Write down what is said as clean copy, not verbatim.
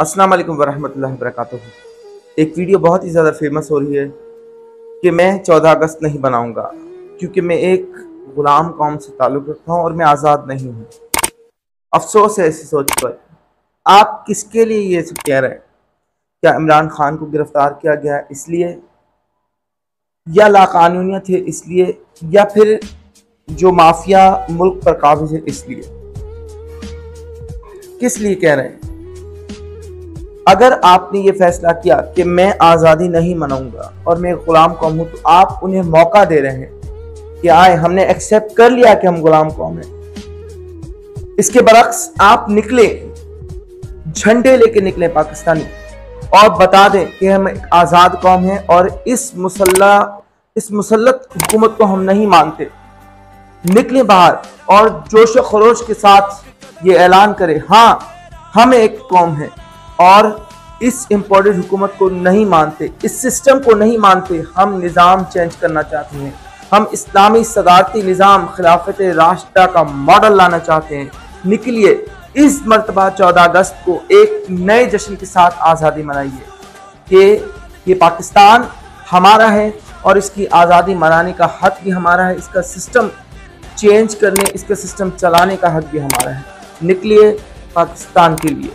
अस्सलाम वालेकुम वरहमतुल्लाहि वबरकातुहू। एक वीडियो बहुत ही ज़्यादा फेमस हो रही है कि मैं 14 अगस्त नहीं बनाऊंगा क्योंकि मैं एक ग़ुलाम कौम से ताल्लुक़ रखता हूँ और मैं आज़ाद नहीं हूँ। अफसोस है ऐसी सोच पर। आप किसके लिए ये सब कह रहे हैं? क्या इमरान खान को गिरफ़्तार किया गया इसलिए, या लाक़ानूनियत है इसलिए, या फिर जो माफिया मुल्क पर काबिज़ है इसलिए? किस लिए कह रहे हैं? अगर आपने ये फैसला किया कि मैं आज़ादी नहीं मनाऊंगा और मैं ग़ुलाम कौम हूँ, तो आप उन्हें मौका दे रहे हैं कि आए, हमने एक्सेप्ट कर लिया कि हम ग़ुलाम कौम हैं। इसके बरक्स आप निकले, झंडे लेके निकले पाकिस्तानी, और बता दें कि हम एक आज़ाद कौम हैं और इस मुसल्लत हुकूमत को हम नहीं मानते। निकले बाहर और जोश व खरोश के साथ ये ऐलान करें, हाँ हम एक कौम हैं और इस इम्पोर्टेड हुकूमत को नहीं मानते, इस सिस्टम को नहीं मानते। हम निज़ाम चेंज करना चाहते हैं, हम इस्लामी सदारती निज़ाम खिलाफत राशिदा का मॉडल लाना चाहते हैं। निकलिए, इस मरतबा 14 अगस्त को एक नए जश्न के साथ आज़ादी मनाइए कि ये पाकिस्तान हमारा है और इसकी आज़ादी मनाने का हक भी हमारा है, इसका सिस्टम चेंज करने, इसका सिस्टम चलाने का हक भी हमारा है। निकलिए पाकिस्तान के लिए।